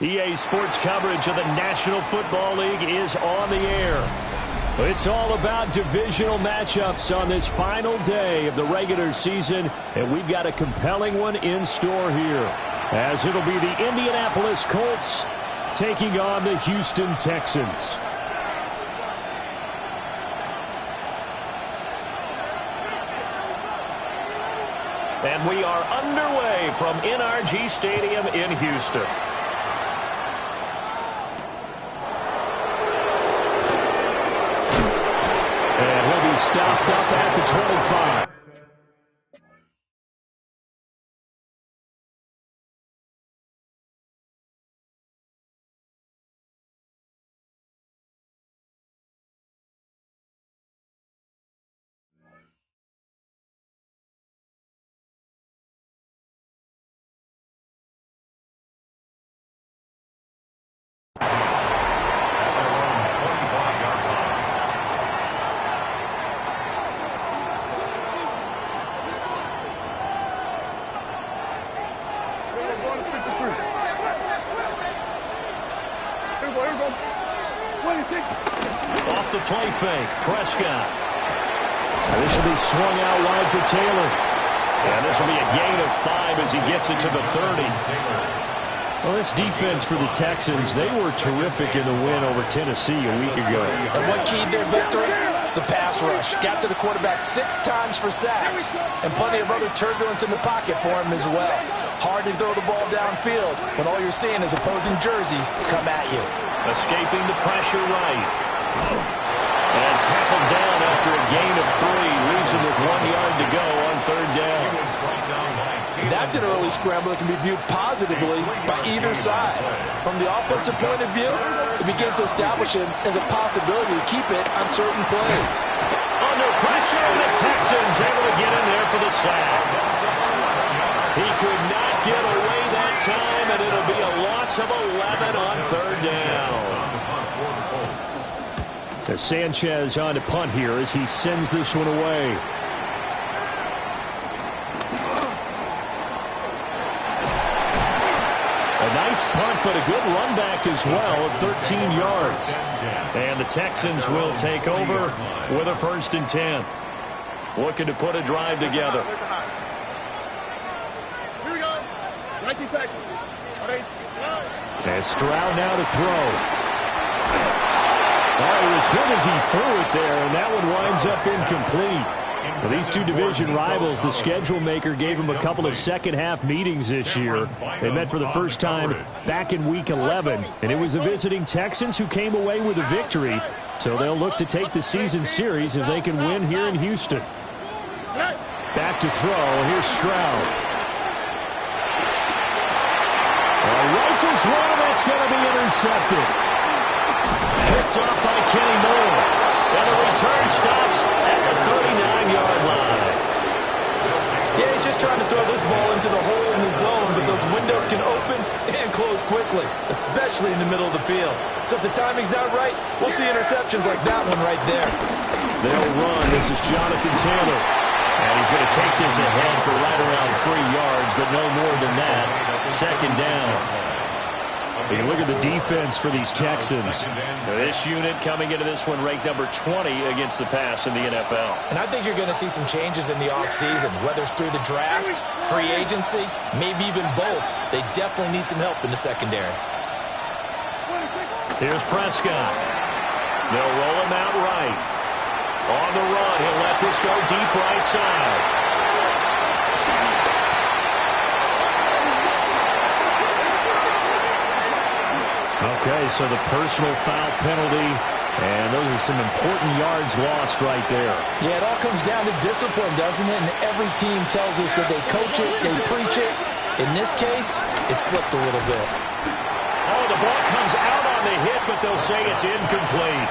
EA Sports coverage of the National Football League is on the air. It's all about divisional matchups on this final day of the regular season, and we've got a compelling one in store here, as it'll be the Indianapolis Colts taking on the Houston Texans. And we are underway from NRG Stadium in Houston. And he'll be stopped up at the 25. Off the play fake, Prescott. And this will be swung out wide for Taylor. And this will be a gain of 5 as he gets it to the 30. Well, this defense for the Texans, they were terrific in the win over Tennessee a week ago. And what keyed their victory? The pass rush. Got to the quarterback 6 times for sacks, and plenty of other turbulence in the pocket for him as well. Hard to throw the ball downfield when all you're seeing is opposing jerseys come at you. Escaping the pressure right. And tackled down after a gain of 3. Leaves him with 1 yard to go on 3rd down. That's an early scramble that can be viewed positively by either side. From the offensive point of view, it begins to establish him as a possibility to keep it on certain plays. Under pressure, and the Texans able to get in there for the sack. He could not get away that time, and it'll be a loss of 11 on 3rd down. As Sanchez on to punt here as he sends this one away. A nice punt, but a good run back as well of 13 yards. And the Texans will take over with a 1st and 10. Looking to put a drive together. Here we go. Texans. And Stroud now to throw. Oh, he was hit as he threw it there, and that one winds up incomplete. Well, these two division rivals, the schedule maker gave them a couple of second-half meetings this year. They met for the first time back in Week 11, and it was the visiting Texans who came away with a victory. So they'll look to take the season series if they can win here in Houston. Back to throw. Here's Stroud. Rifles one, that's going to be intercepted. Picked off by Kenny Moore. And the return stops at the 39-yard line. Yeah, he's just trying to throw this ball into the hole in the zone, but those windows can open and close quickly, especially in the middle of the field. So if the timing's not right, we'll see interceptions like that one right there. They'll run. This is Jonathan Taylor. And he's going to take this ahead for right around 3 yards, but no more than that. 2nd down. You look at the defense for these Texans. This unit coming into this one ranked number 20 against the pass in the NFL. And I think you're going to see some changes in the offseason, whether it's through the draft, free agency, maybe even both. They definitely need some help in the secondary. Here's Prescott. They'll roll him out right. On the run, he'll let this go deep right side. Okay, so the personal foul penalty, and those are some important yards lost right there. Yeah, it all comes down to discipline, doesn't it? And every team tells us that they coach it, they preach it. In this case, it slipped a little bit. Oh, the ball comes out on the hit, but they'll say it's incomplete.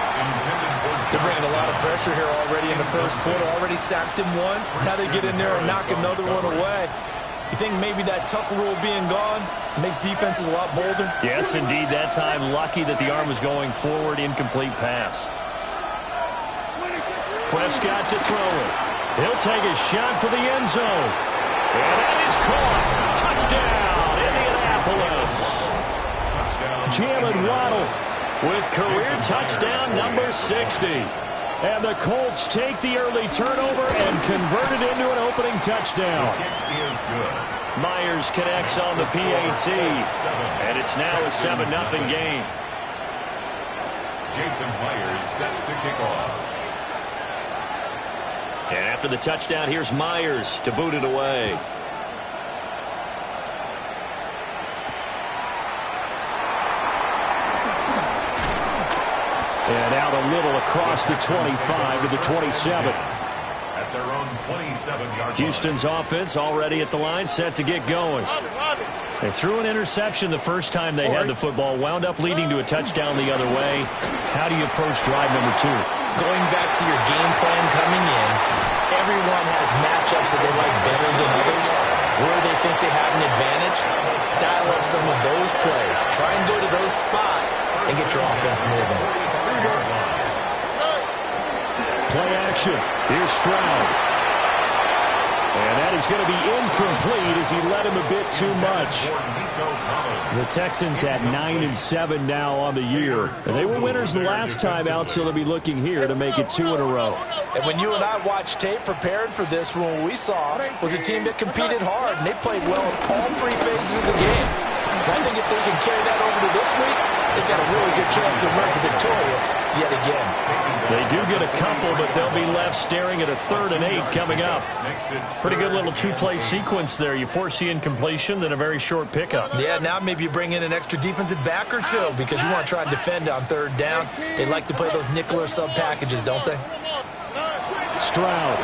They're bringing a lot of pressure here already in the first quarter. Already sacked him once. Now they get in there and knock another one away. You think maybe that Tucker rule being gone makes defenses a lot bolder? Yes, indeed. That time, lucky that the arm was going forward. Incomplete pass. Prescott to throw it. He'll take a shot for the end zone. And that is caught. Touchdown, Indianapolis. Jalen Waddle with career touchdown number 60. And the Colts take the early turnover and convert it into an opening touchdown. Myers connects on the PAT, and it's now a 7-0 game. Jason Myers set to kick off. And after the touchdown, here's Myers to boot it away. And out a little across the 25 to the 27. At their own 27-yard line. Houston's offense already at the line, set to get going. They threw an interception the first time they had the football, wound up leading to a touchdown the other way. How do you approach drive number 2? Going back to your game plan coming in, everyone has matchups that they like better than others. Where they think they have an advantage, dial up some of those plays. Try and go to those spots and get your offense moving. Play action. Here's Stroud. And that is going to be incomplete as he led him a bit too much. The Texans at 9-7 now on the year. And they were winners the last time out, so they'll be looking here to make it 2 in a row. And when you and I watched tape preparing for this, what we saw was a team that competed hard, and they played well in all 3 phases of the game. And I think if they can carry that over to this week, they've got a really good chance to emerge victorious yet again. They do get a couple, but they'll be left staring at a 3rd and 8 coming up. Pretty good little 2-play sequence there. You force the incompletion, then a very short pickup. Yeah, now maybe you bring in an extra defensive back or 2 because you want to try and defend on 3rd down. They like to play those nickel or sub packages, don't they? Stroud.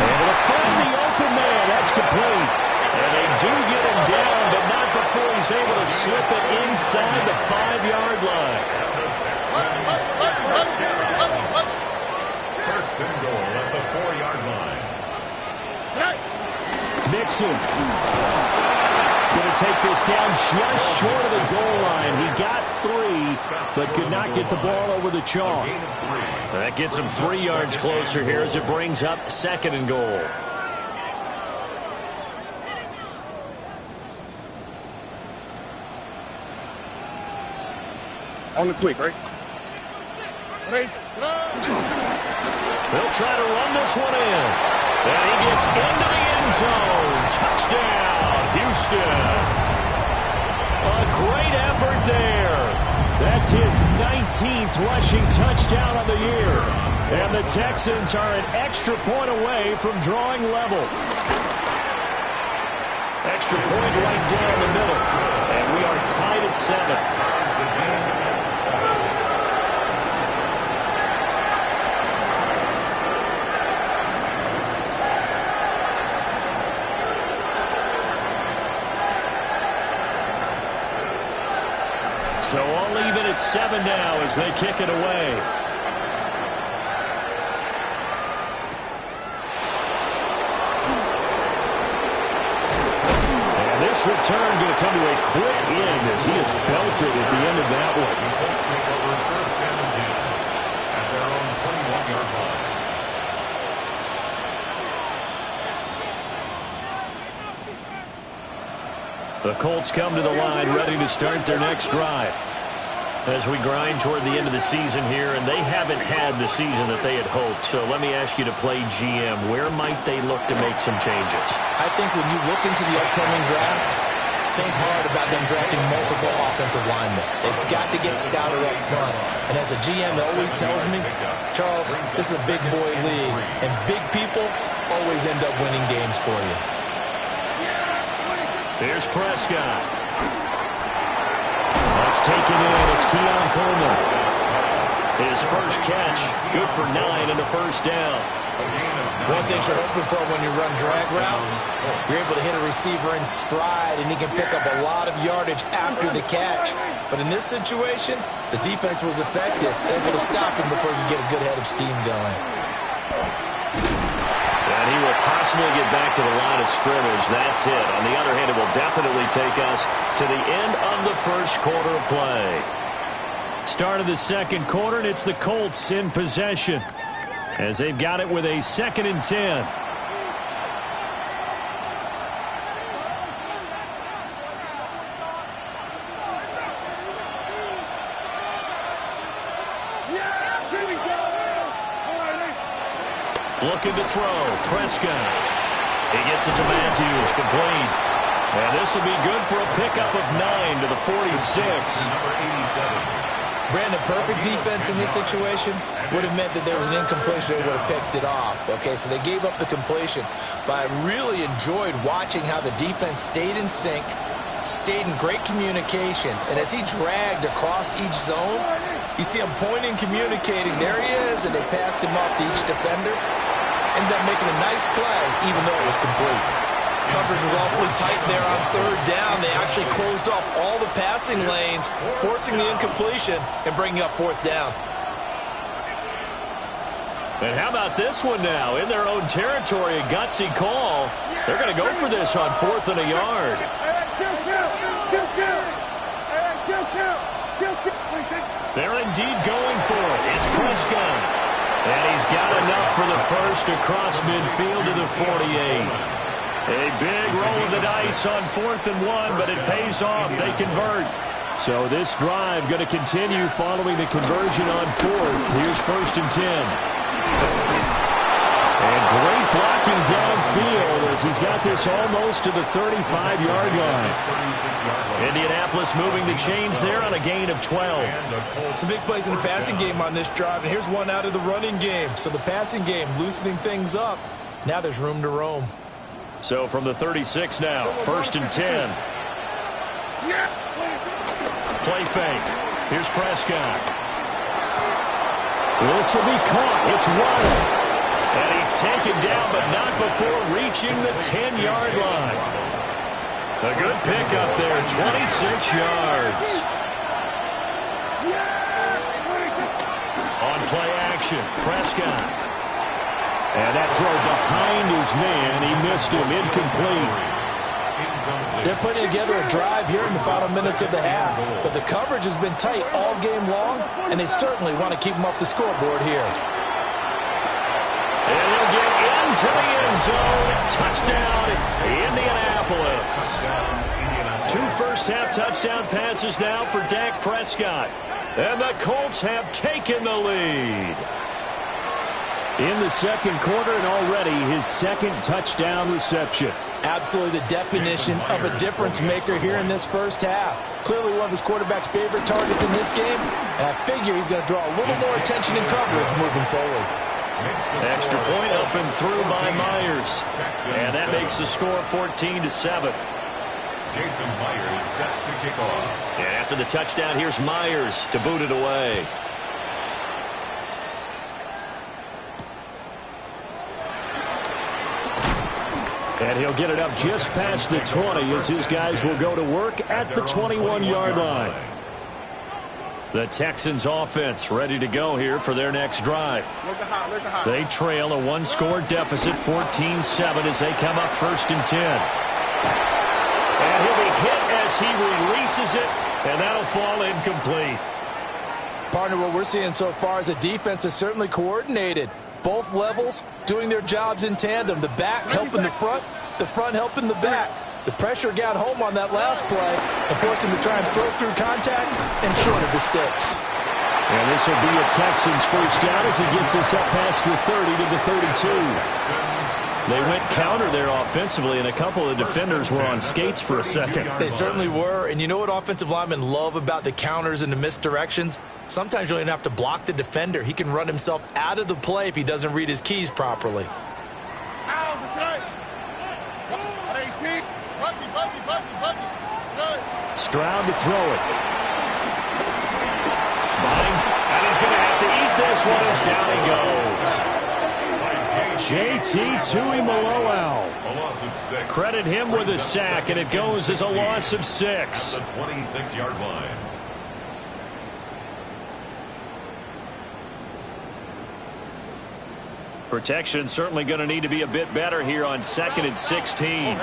Able to find the open man. That's complete. And they do get him down, but not before he's able to slip it inside the 5-yard line. First and goal at the 4-yard line. Mixon. Going to take this down just short of the goal line. He got 3, but could not get the ball over the chalk. That gets him 3 yards closer here as it brings up 2nd and goal. On the quick, right? They'll try to run this one in. And he gets into the end zone. Touchdown, Houston. A great effort there. That's his 19th rushing touchdown of the year. And the Texans are an extra point away from drawing level. Extra point right down the middle. And we are tied at 7. So all even at 7 now as they kick it away. And this return going to come to a quick end as he is belted at the end of that one. Let's take over 1st and 10 at their own 21-yard line. The Colts come to the line ready to start their next drive. As we grind toward the end of the season here, and they haven't had the season that they had hoped. So let me ask you to play GM. Where might they look to make some changes? I think when you look into the upcoming draft, think hard about them drafting multiple offensive linemen. They've got to get stouter up front. And as a GM always tells me, Charles, this is a big boy league, and big people always end up winning games for you. Here's Prescott. That's taken in. It's Keon Coleman. His first catch, good for 9 and a first down. One thing you're hoping for when you run drag routes, you're able to hit a receiver in stride, and he can pick up a lot of yardage after the catch. But in this situation, the defense was effective, able to stop him before you get a good head of steam going. And he will possibly get back to the line of scrimmage. That's it. On the other hand, it will definitely take us to the end of the first quarter of play. Start of the second quarter, and it's the Colts in possession as they've got it with a 2nd and 10. Looking to throw. Prescott. He gets it to Matthews. Complete. And this will be good for a pickup of 9 to the 46. Number 87. Brandon, perfect defense in this situation would have meant that there was an incompletion. They would have picked it off. Okay, so they gave up the completion. But I really enjoyed watching how the defense stayed in sync, stayed in great communication. And as he dragged across each zone, you see him pointing, communicating. There he is, and they passed him off to each defender. Ended up making a nice play, even though it was complete. Coverage was awfully tight there on third down. They actually closed off all the passing lanes, forcing the incompletion and bringing up fourth down. And how about this one now? In their own territory, a gutsy call. They're going to go for this on 4th and a yard. They're indeed going for it. It's Prescott. And he's got enough for the first across midfield to the 48. A big roll of the dice on 4th and 1, but it pays off. They convert. So this drive going to continue following the conversion on 4th. Here's 1st and 10. And great blocking downfield as he's got this almost to the 35-yard line. Indianapolis moving the chains there on a gain of 12. Some big plays in the passing game on this drive, and here's one out of the running game. So the passing game loosening things up. Now there's room to roam. So from the 36 now, 1st and 10. Play fake. Here's Prescott. This will be caught. It's Waddle. And he's taken down, but not before reaching the 10-yard line. A good pickup there, 26 yards. On play action, Prescott. And that throw behind his man, he missed him, incomplete. They're putting together a drive here in the final minutes of the half, but the coverage has been tight all game long, and they certainly want to keep them off the scoreboard here. And he'll get into the end zone. Touchdown, Indianapolis. 2 first-half touchdown passes now for Dak Prescott. And the Colts have taken the lead. In the second quarter, and already his second touchdown reception. Absolutely the definition of a difference maker here in this first half. Clearly one of his quarterback's favorite targets in this game, and I figure he's going to draw a little more attention and coverage moving forward. Extra point up and through by Myers. And that makes the score 14-7. Jason Myers set to kick off. And after the touchdown, here's Myers to boot it away. And he'll get it up just past the 20 as his guys will go to work at the 21-yard line. The Texans offense ready to go here for their next drive. They trail a one-score deficit, 14-7, as they come up 1st and 10. And he'll be hit as he releases it, and that'll fall incomplete. Partner, what we're seeing so far is a defense that's certainly coordinated. Both levels doing their jobs in tandem. The back helping the front helping the back. The pressure got home on that last play and forced him to try and throw through contact and short of the sticks. And this will be a Texans first down as he gets us up past the 30 to the 32. They went counter there offensively, and a couple of defenders were on skates for a second. They certainly were, and you know what offensive linemen love about the counters and the misdirections? Sometimes you don't even have to block the defender. He can run himself out of the play if he doesn't read his keys properly. Stroud to throw it. And he's going to have to eat this one as down he goes. JT Tuimoloau. Credit him with a sack, and it goes as a loss of 6. The 26-yard line. Protection certainly going to need to be a bit better here on 2nd and 16.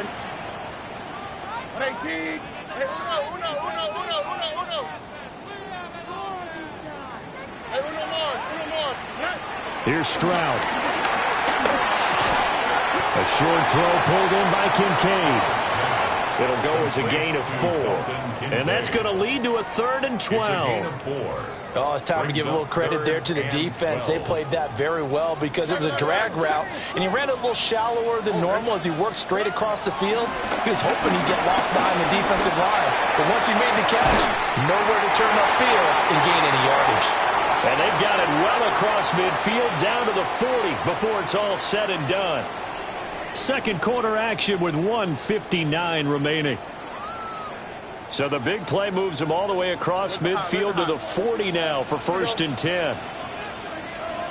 Here's Stroud. A short throw pulled in by Kincaid. It'll go was a gain of 4. And that's going to lead to a 3rd and 12. Oh, it's time to give a little credit there to the defense. They played that very well because it was a drag route, and he ran a little shallower than normal as he worked straight across the field. He was hoping he'd get lost behind the defensive line. But once he made the catch, nowhere to turn upfield and gain any yardage. And they've got it well across midfield down to the 40 before it's all said and done. Second quarter action with 1:59 remaining. So the big play moves him all the way across midfield to the 40 now for 1st and 10.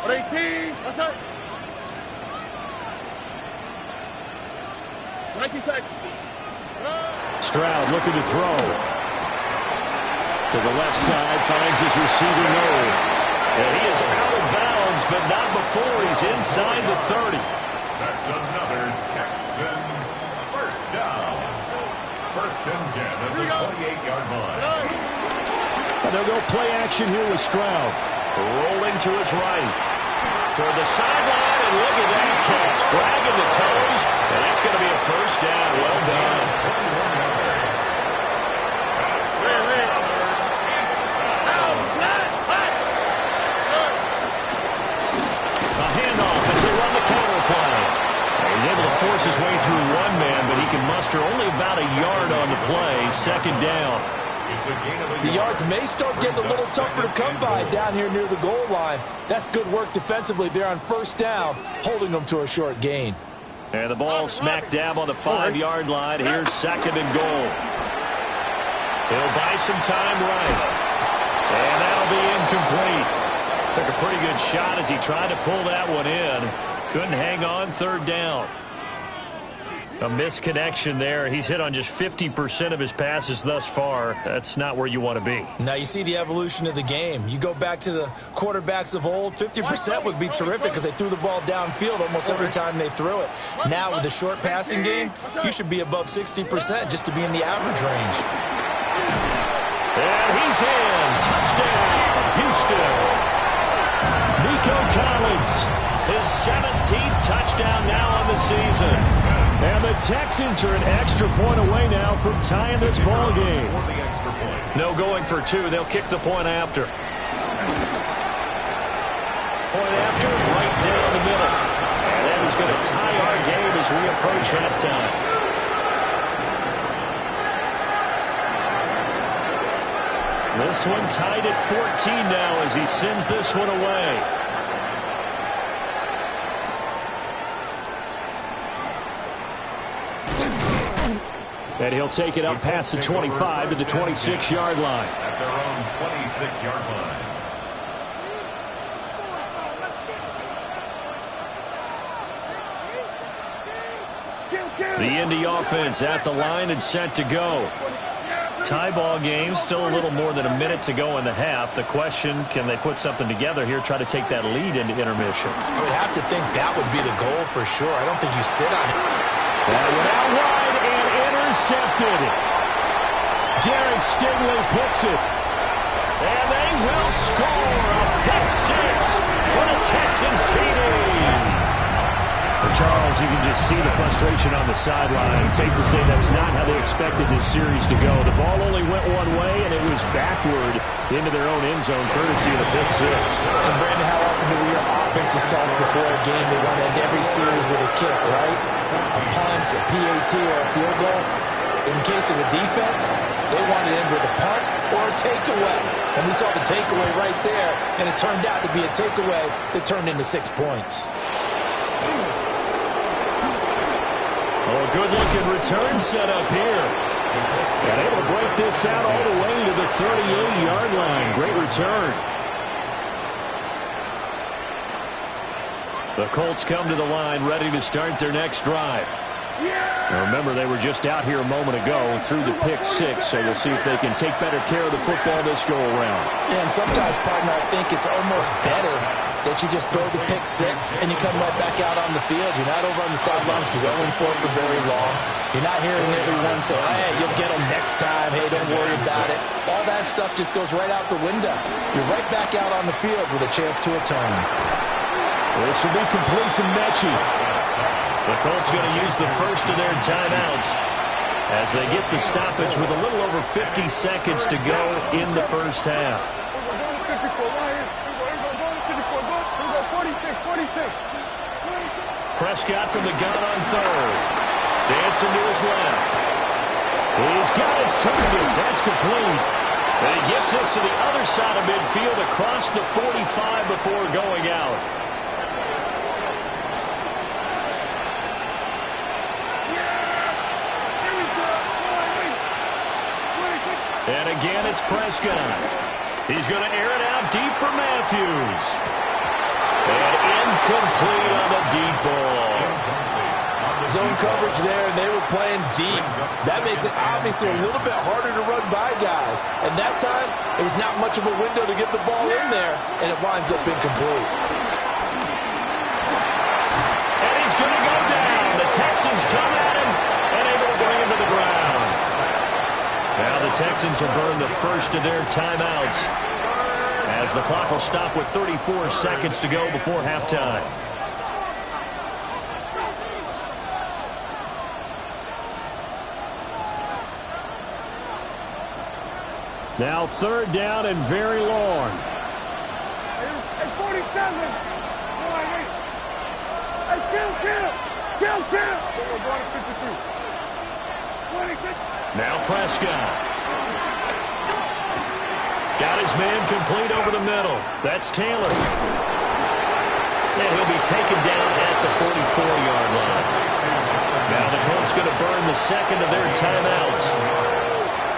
18. What's up? 19 Texas. Stroud looking to throw. To the left side, finds his receiver Noel. And he is out of bounds, but not before he's inside the 30. That's another Texans first down. 1st and 10 at the 28-yard line. And they'll go play action here with Stroud. Rolling to his right. Toward the sideline, and look at that catch. Dragging the toes, and that's going to be a 1st down. Well done. 21 yards. A handoff as they run the counter play. He's able to force his way through one man, but he can muster only about a yard on the play. 2nd down. The yards may start getting a little tougher to come by down here near the goal line. That's good work defensively there on 1st down, holding them to a short gain. And the ball smack dab on the 5-yard line. Here's 2nd and goal. He'll buy some time right. And that'll be incomplete. Took a pretty good shot as he tried to pull that one in. Couldn't hang on 3rd down. A misconnection there. He's hit on just 50% of his passes thus far. That's not where you want to be. Now you see the evolution of the game. You go back to the quarterbacks of old, 50% would be terrific because they threw the ball downfield almost every time they threw it. Now with the short passing game, you should be above 60% just to be in the average range. And he's in. Touchdown, Houston. Nico Collins, his 17th touchdown now on the season. And the Texans are an extra point away now from tying this ball game. No going for 2. They'll kick the point after. Point after, right down the middle. And that is going to tie our game as we approach halftime. This one tied at 14 now as he sends this one away. And he'll take it up past the 25 to the 26-yard line. At their own 26-yard line. The Indy offense at the line and set to go. Tie ball game, still a little more than a minute to go in the half. The question, can they put something together here, try to take that lead into intermission? I would have to think that would be the goal for sure. I don't think you sit on it. That went out wide and intercepted. Derek Stingley picks it. And they will score a pick 6 for the Texans TD. Charles, you can just see the frustration on the sideline. Safe to say that's not how they expected this series to go. The ball only went one way, and it was backward into their own end zone, courtesy of the pick 6. And Brandon, how often do your offenses tell us before a game they want to end every series with a kick, right? A punt, a PAT, or a field goal. In case of the defense, they want to end with a punt or a takeaway. And we saw the takeaway right there, and it turned out to be a takeaway that turned into 6 points. Oh, a good-looking return set up here. And able to break this out all the way to the 38-yard line. Great return. The Colts come to the line ready to start their next drive. Now remember, they were just out here a moment ago through the pick 6, so we'll see if they can take better care of the football this go-around. Yeah, and sometimes, partner, I think it's almost better that you just throw the pick 6 and you come right back out on the field. You're not over on the sidelines dwelling for it for very long. You're not hearing everyone say, hey, you'll get them next time. Hey, don't worry about it. All that stuff just goes right out the window. You're right back out on the field with a chance to atone. This will be complete to Mechie. The Colts going to use the first of their timeouts. as they get the stoppage with a little over 50 seconds to go in the first half. Prescott from the gun on third. Dancing to his left. He's got his target. That's complete. And he gets us to the other side of midfield across the 45 before going out. And again, it's Prescott. He's going to air it out deep for Matthews. And incomplete on the deep ball. Zone coverage there, and they were playing deep. That makes it obviously a little bit harder to run by guys. And that time, there was not much of a window to get the ball in there, and it winds up incomplete. And he's going to go down. The Texans come at him and able to bring him to the ground. Now the Texans will burn the first of their timeouts, as the clock will stop with 34 seconds to go before halftime. Now third down and very long. Hey, 47. Hey, kill. We're going to 52. 26. Now Prescott. Got his man complete over the middle. That's Taylor. And he'll be taken down at the 44-yard line. Now the Colts going to burn the second of their timeouts.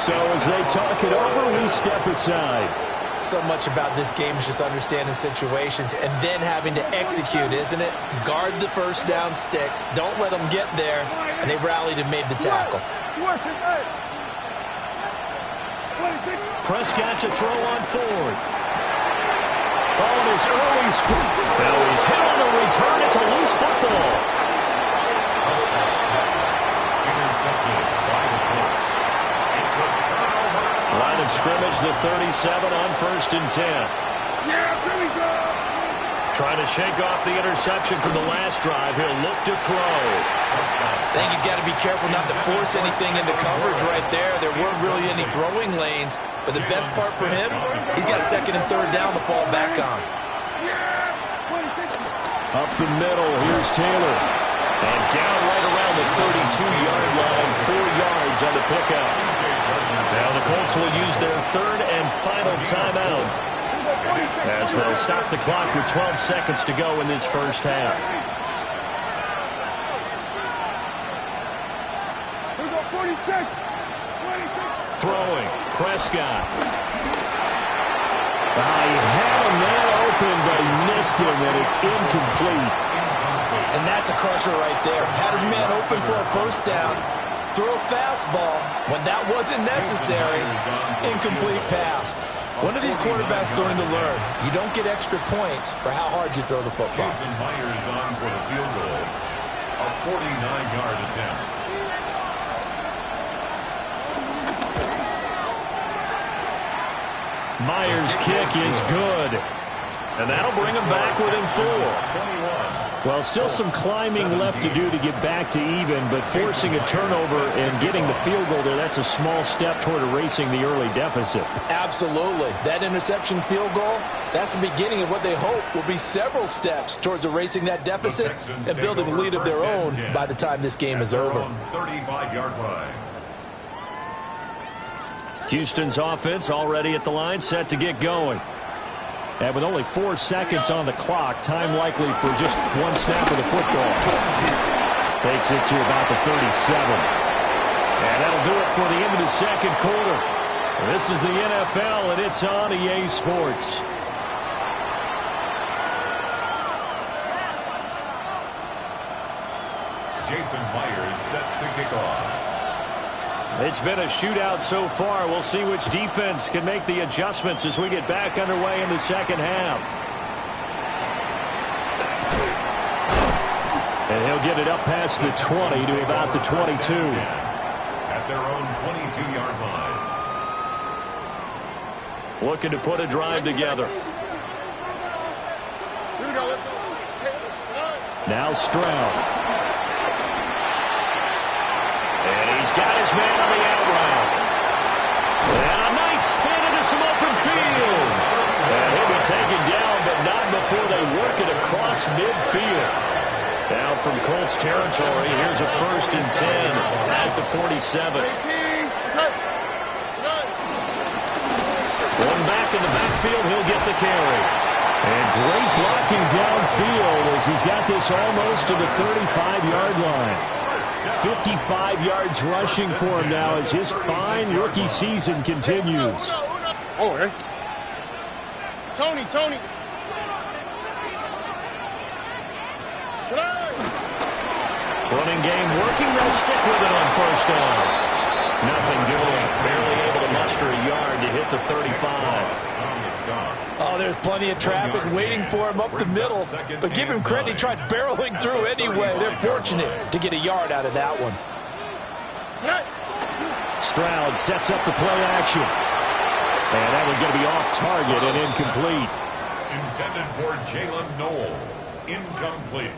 So as they talk it over, we step aside. So much about this game is just understanding situations and then having to execute, isn't it? Guard the first down sticks. Don't let them get there. And they rallied and made the tackle. Prescott to throw on fourth. On his early streak. Now he's hit on the return. It's a loose football. Intercepted by the Colts. It's a turnover. Line of scrimmage, the 37 on 1st and 10. Yeah, here we go. Trying to shake off the interception from the last drive. He'll look to throw. I think he's got to be careful not to force anything into coverage right there. There weren't really any throwing lanes. But the best part for him, he's got second and third down to fall back on. Up the middle, here's Taylor. And down right around the 32-yard line, 4 yards on the pickup. Now the Colts will use their third and final timeout, as they'll stop the clock with 12 seconds to go in this first half. Throwing, Prescott. He had a man open, but he missed him, and it's incomplete. And that's a crusher right there. Had his man open for a first down. Throw a fastball when that wasn't necessary. Incomplete pass. When are these quarterbacks going to learn? You don't get extra points for how hard you throw the football. Jason Myers on for the field goal. A 49-yard attempt. Myers' kick is good. And that'll bring him back within 4. Well, still some climbing left to do to get back to even, but forcing a turnover and getting the field goal there, that's a small step toward erasing the early deficit. Absolutely. That interception field goal, that's the beginning of what they hope will be several steps towards erasing that deficit and building a lead of their own by the time this game is over. 35-yard line. Houston's offense already at the line, set to get going. And with only 4 seconds on the clock, time likely for just one snap of the football. Takes it to about the 37. And that'll do it for the end of the second quarter. This is the NFL, and it's on EA Sports. Jason Myers set to kick off. It's been a shootout so far. We'll see which defense can make the adjustments as we get back underway in the second half. And he'll get it up past the 20 to about the 22. At their own 22-yard line. Looking to put a drive together. Now Stroud. And he's He's got his man on the out route. And a nice spin into some open field. And he'll be taken down, but not before they work it across midfield. Now from Colts territory, here's a 1st and 10 at the 47. One back in the backfield, he'll get the carry. And great blocking downfield as he's got this almost to the 35-yard line. 55 yards rushing for him now as his fine rookie season continues. Oh, hey. Tony. Running game working. They'll stick with it on 1st down. Nothing doing. Barely able to muster a yard to hit the 35. Oh, there's plenty of traffic waiting for him up the middle. But give him credit, he tried barreling through anyway. They're fortunate to get a yard out of that one. Stroud sets up the play action. And that one's going to be off target and incomplete. Intended for Jalen Noel. Incomplete.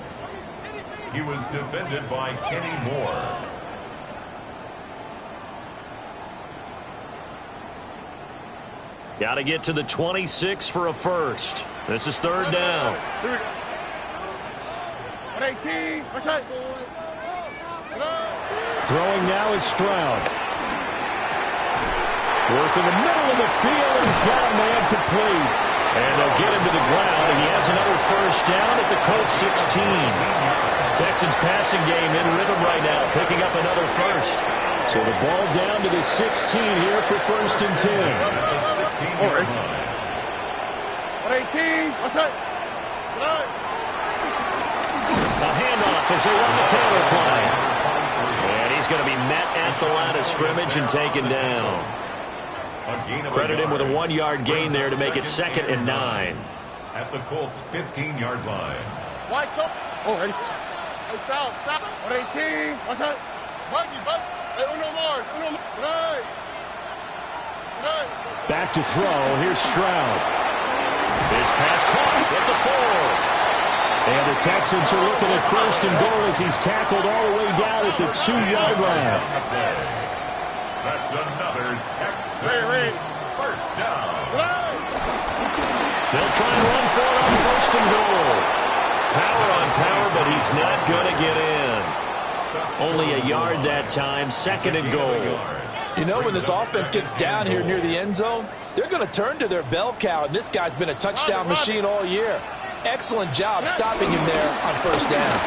He was defended by Kenny Moore. Got to get to the 26 for a first. This is 3rd down. 118. What's that? Throwing now is Stroud. Work in the middle of the field, and he's got a man complete. And they'll get him to the ground, and he has another 1st down at the Colts 16. Texans passing game in rhythm right now, picking up another 1st. So the ball down to the 16 here for 1st and 10. 118. What's that? A handoff as they run the counter play. And he's going to be met at the line of scrimmage and taken down. Credit him with a 1-yard gain there to make it 2nd and 9. At the Colts 15-yard line. White up. Oh, ready. Hey, stop. 118. What's that? Buggy. Hey, uno more. Right. Back to throw. Here's Stroud. His pass caught at the 4. And the Texans are looking at 1st and goal as he's tackled all the way down at the 2-yard line. That's another Texans 1st down. They'll try and run for it on 1st and goal. Power on power, but he's not going to get in. Only a yard that time, 2nd and goal. You know, when this offense gets down here near the end zone, they're going to turn to their bell cow, and this guy's been a touchdown machine all year. Excellent job stopping him there on 1st down.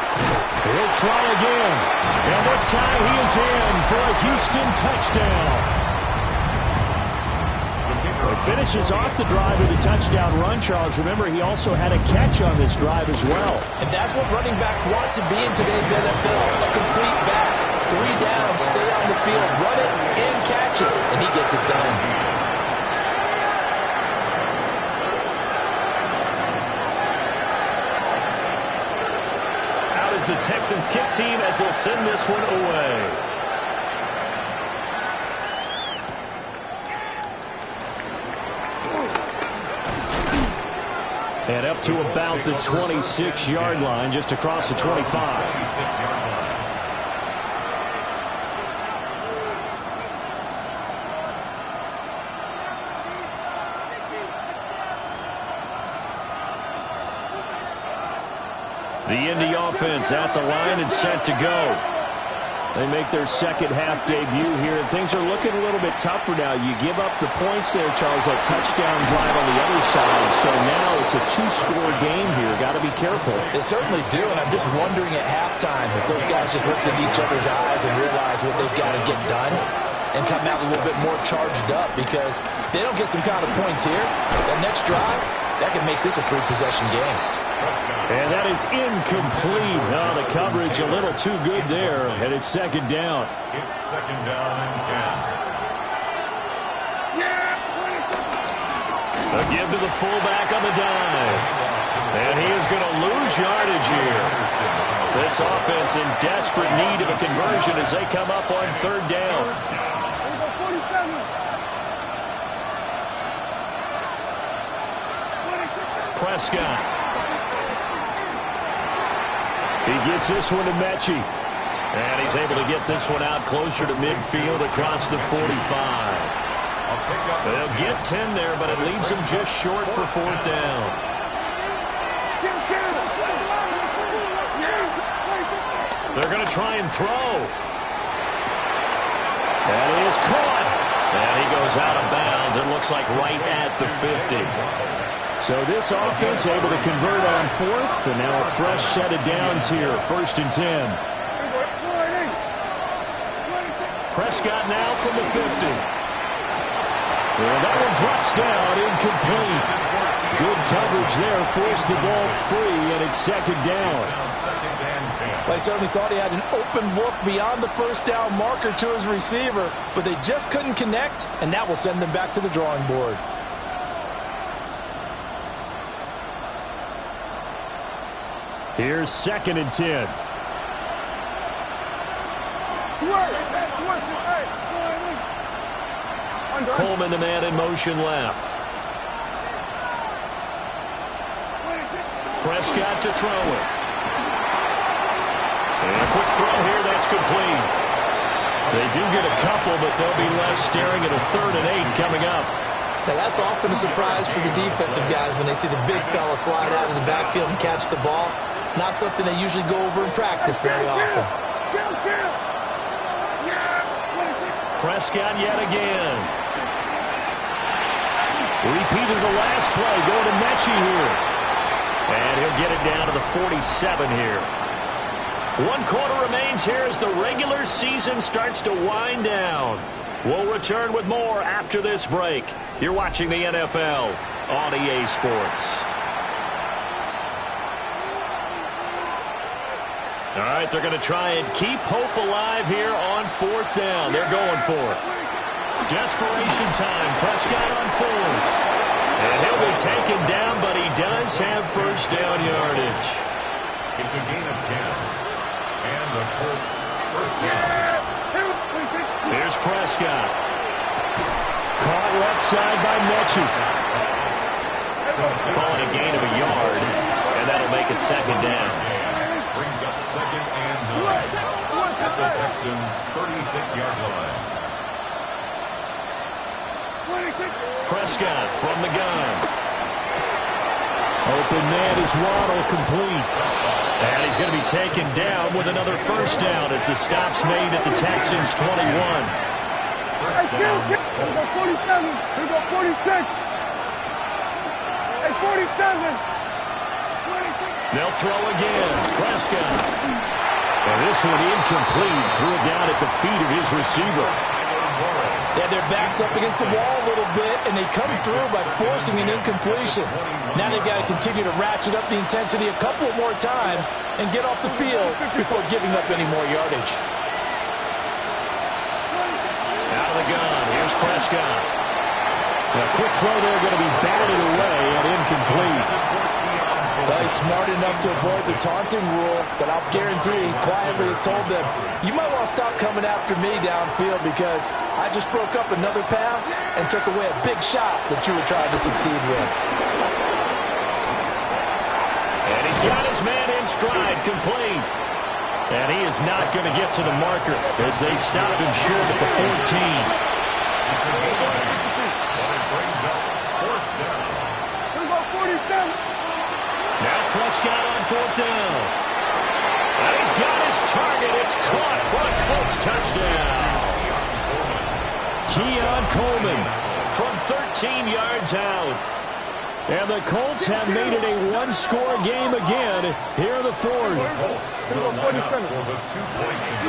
He'll try again. And this time he is in for a Houston touchdown. He finishes off the drive with a touchdown run, Charles. Remember, he also had a catch on this drive as well. And that's what running backs want to be in today's NFL. A complete back. 3 down, stay on the field, run it, and catch it. And he gets it done. Out is the Texans kick team as they'll send this one away. And up to about the 26-yard line, just across the 25. 26-yard line. The Indy offense at the line and set to go. They make their 2nd half debut here, and things are looking a little bit tougher now. You give up the points there, Charles, that touchdown drive on the other side. So now it's a 2-score game here. Got to be careful. They certainly do, and I'm just wondering at halftime if those guys just looked in each other's eyes and realize what they've got to get done and come out a little bit more charged up, because if they don't get some kind of points here, that next drive, that can make this a free-possession game. And that is incomplete. Oh, the coverage a little too good there, and it's 2nd down. It's 2nd down and 10. A give to the fullback on the dive. And he is going to lose yardage here. This offense in desperate need of a conversion as they come up on 3rd down. Prescott. He gets this one to Mechie. And he's able to get this one out closer to midfield across the 45. They'll get 10 there, but it leaves them just short for fourth down. They're going to try and throw. That is caught. And he goes out of bounds. It looks like right at the 50. So this offense able to convert on fourth, and now a fresh set of downs here, 1st and 10. Prescott now from the 50. Well, that one drops down, incomplete. Good coverage there, forced the ball free, and it's 2nd down. Well, I certainly thought he had an open look beyond the first down marker to his receiver, but they just couldn't connect, and that will send them back to the drawing board. Here's 2nd and 10. Coleman, the man in motion left. Prescott to throw it. And a quick throw here, that's complete. They do get a couple, but they'll be left staring at a 3rd and 8 coming up. Now, that's often a surprise for the defensive guys when they see the big fella slide out of the backfield and catch the ball. Not something they usually go over in practice very often. Prescott yet again. Repeat of the last play, going to Mechie here. And he'll get it down to the 47 here. 1 quarter remains here as the regular season starts to wind down. We'll return with more after this break. You're watching the NFL on EA Sports. All right, they're going to try and keep hope alive here on 4th down. They're going for it. Desperation time. Prescott on 4th. And he'll be taken down, but he does have first down yardage. It's a gain of 10. And the Colts first down. Here's Prescott. Caught left side by Mechie. Calling a gain of a yard, and that'll make it 2nd down. Brings up 2nd and 9 at the Texans' 36-yard line. Prescott from the gun. Open man is Waddle, complete. And he's going to be taken down with another first down as the stop's made at the Texans' 21. First down. Here we go 47. Here we go 46. Hey, 47. They'll throw again. Prescott. And this one incomplete. Threw it down at the feet of his receiver. Yeah, their backs up against the wall a little bit, and they come through by forcing an incompletion. Now they've got to continue to ratchet up the intensity a couple more times and get off the field before giving up any more yardage. Out of the gun. Here's Prescott. A quick throw there going to be batted away and incomplete. Well, he's smart enough to avoid the taunting rule, but I'll guarantee he quietly has told them, you might want to stop coming after me downfield because I just broke up another pass and took away a big shot that you were trying to succeed with. And he's got his man in stride, complete. And he is not going to get to the marker as they stop him short at the 14. It's a gain of 8. But it brings up 4th down. Here we go 47. Now Prescott on 4th down. And he's got his target. It's caught for a Colts touchdown. Keon Coleman from 13 yards out. And the Colts have made it a one-score game again here in the 4th.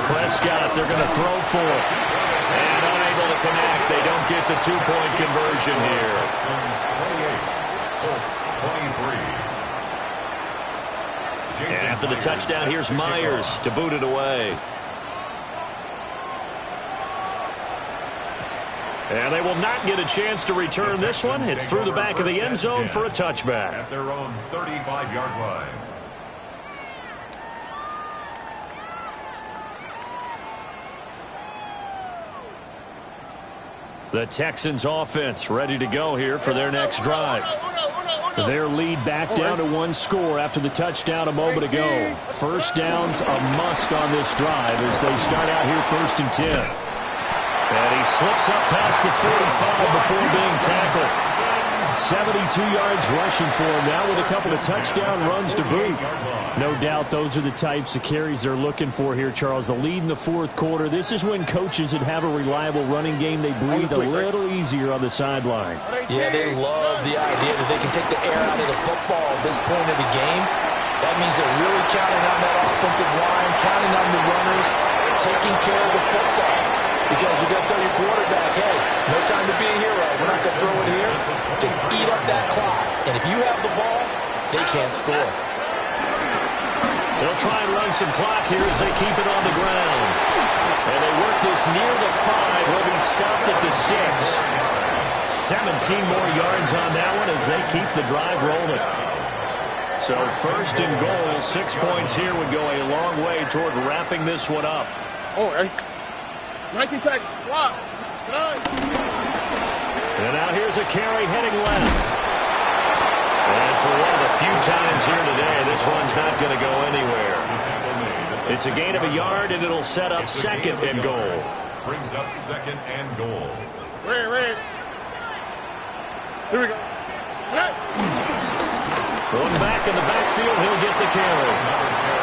Prescott, they're going to throw for it. And unable to connect. They don't get the two-point conversion here. Colts 23. And after the touchdown, here's Myers to boot it away. And they will not get a chance to return this one. It's through the back of the end zone for a touchback. At their own 35-yard line. The Texans offense ready to go here for their next drive. Their lead back down to one score after the touchdown a moment ago. First down's a must on this drive as they start out here 1st and 10. And he slips up past the 45 before being tackled. 72 yards rushing for him now with a couple of touchdown runs to boot. No doubt those are the types of carries they're looking for here, Charles. The lead in the 4th quarter. This is when coaches that have a reliable running game, they breathe a little easier on the sideline. Yeah, they love the idea that they can take the air out of the football at this point of the game. That means they're really counting on that offensive line, counting on the runners, taking care of the football. Because you're going to tell your quarterback, hey, no time to be a hero. We're not going to throw it here. Just eat up that clock. And if you have the ball, they can't score. They'll try and run some clock here as they keep it on the ground. And they work this near the 5. He'll be stopped at the 6. 17 more yards on that one as they keep the drive rolling. So 1st and goal, 6 points here would go a long way toward wrapping this one up. Oh, hey. 19 tax. Wow. And now here's a carry heading left. And for one of the few times here today, this one's not going to go anywhere. It's a gain of a yard, and it'll set up 2nd and goal. Brings up 2nd and goal. Red. Here we go. Going back in the backfield, he'll get the carry.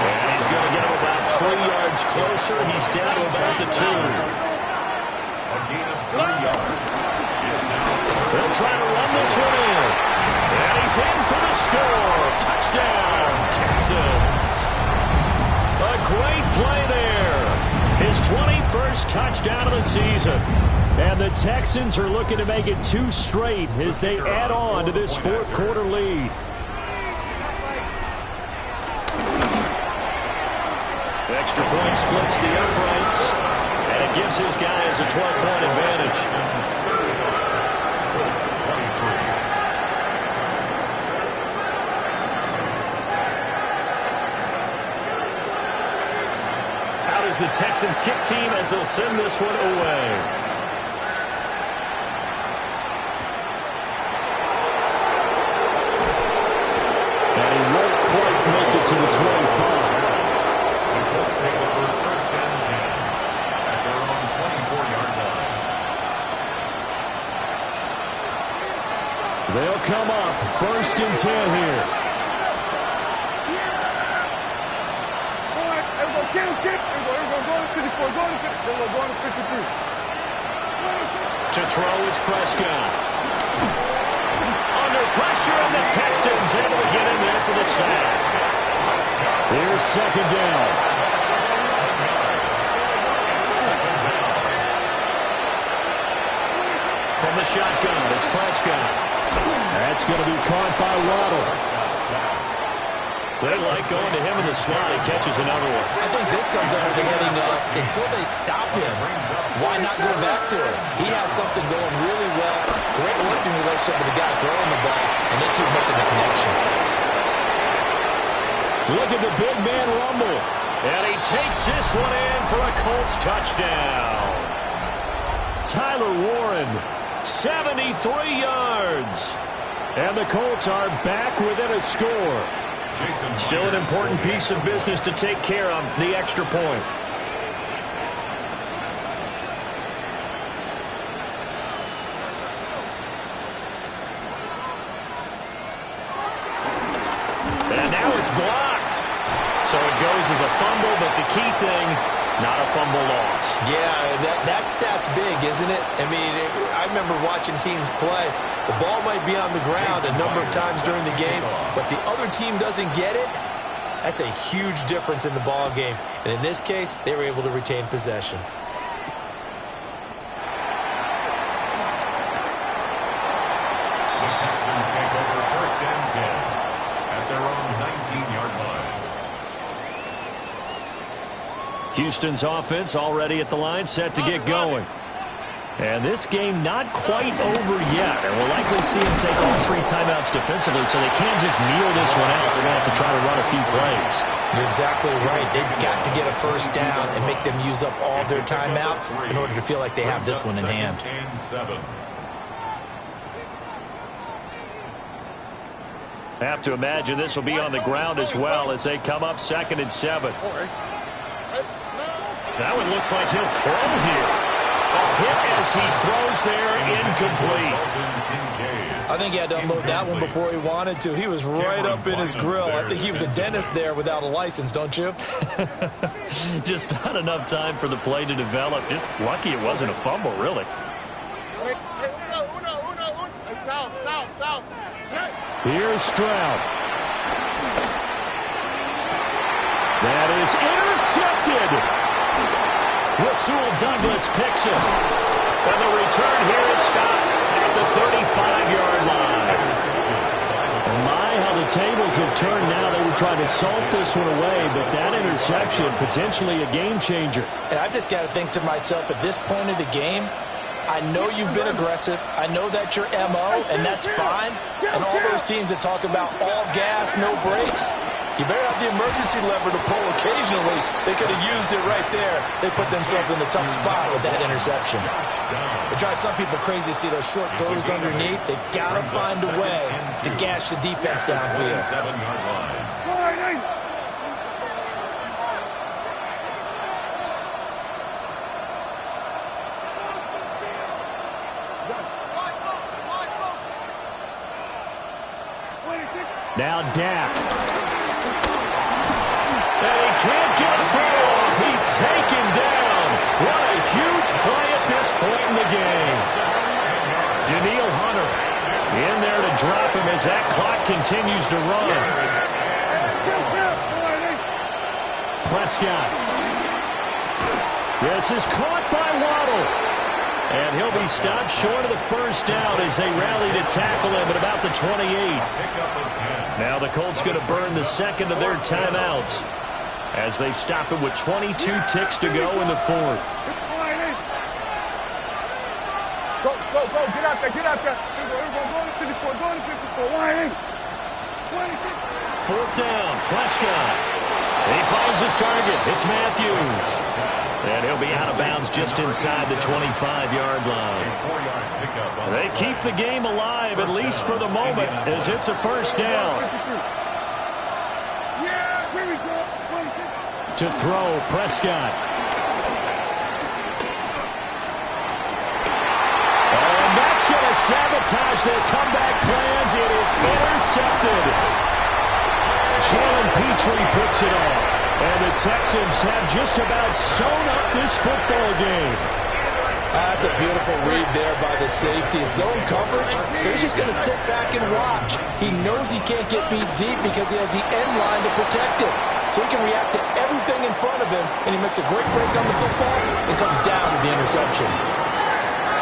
And he's going to get him about 3 yards closer. He's down to about the 2. A gain of 3 yards. They'll try to run this one in. And he's in for the score. Touchdown, Texans. A great play there. His 21st touchdown of the season. And the Texans are looking to make it 2 straight as they add on to this 4th quarter lead. Extra point splits the uprights, and it gives his guys a 12-point advantage. Out is the Texans kick team as they'll send this one away. And he won't quite make it to the 25. Let's take over 1st and 10 at their own 24-yard line. They'll come up 1st and 10 here. To throw is Prescott. Under pressure, and the Texans able to get in there for the sack. Here's 2nd down. From the shotgun, it's Prescott. That's going to be caught by Waddle. They like going to him in the slot. He catches another one. I think this comes under the heading of until they stop him, why not go back to it? He has something going really well. Great working relationship with the guy throwing the ball, and they keep making the connection. Look at the big man rumble. And he takes this one in for a Colts touchdown. Tyler Warren, 73 yards. And the Colts are back within a score. Still an important piece of business to take care of, the extra point. And now it's blocked. So it goes as a fumble, but the key thing, not a fumble loss. Yeah, that stat's big, isn't it? I mean, I remember watching teams play. The ball might be on the ground a number of times during the game, but the other team doesn't get it. That's a huge difference in the ball game. And in this case, they were able to retain possession. The Texans take over 1st and 10 at their own 19-yard line. Houston's offense already at the line, set to get going. And this game not quite over yet. And we'll likely see them take all 3 timeouts defensively, so they can't just kneel this one out. They're going to have to try to run a few plays. You're exactly right. They've got to get a first down and make them use up all their timeouts in order to feel like they have this one in hand. 2nd and 7. Have to imagine this will be on the ground as well as they come up 2nd and 7. That one looks like he'll throw here. A hit as he throws there, incomplete. I think he had to unload that one before he wanted to. He was right up in his grill. I think he was a dentist there without a license, don't you? Just not enough time for the play to develop. Just lucky it wasn't a fumble, really. Here's Stroud. That is intercepted. Rasul Douglas picks it. And the return here is stopped at the 35-yard line. My, how the tables have turned now. They were trying to salt this one away, but that interception, potentially a game changer. And I just got to think to myself, at this point of the game, I know you've been aggressive. I know that's your MO, and that's fine. And all those teams that talk about all gas, no brakes, you better have the emergency lever to pull occasionally. They could have used it right there. They put themselves in a tough spot with that interception. It drives some people crazy to see those short throws underneath. They got to find a way to gash the defense downfield. 7-yard line. Now Dak. And he can't get a throw off. He's taken down. What a huge play at this point in the game. Daniil Hunter in there to drop him as that clock continues to run. Prescott. This is caught by Waddle. And he'll be stopped short of the first down as they rally to tackle him at about the 28. Now the Colts going to burn the second of their timeouts as they stop him with 22 ticks to go in the 4th. Go, get out there, get out there. Fourth down, Prescott. He finds his target. It's Matthews. And he'll be out of bounds just inside the 25-yard line. They keep the game alive, at least for the moment, as it's a first down. To throw, Prescott. And that's going to sabotage their comeback plans. It is intercepted. Jalen Petrie picks it off. And the Texans have just about sewn up this football game. That's a beautiful read there by the safety. Zone coverage, so he's just going to sit back and watch. He knows he can't get beat deep because he has the end line to protect it. So he can react to everything in front of him, and he makes a great break on the football and comes down with the interception.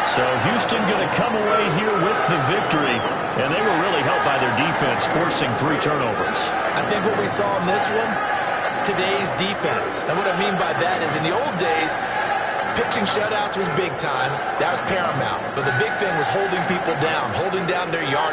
So Houston going to come away here with the victory, and they were really helped by their defense, forcing 3 turnovers. I think what we saw in this one, today's defense. And what I mean by that is in the old days, pitching shutouts was big time. That was paramount. But the big thing was holding people down, holding down their yardage.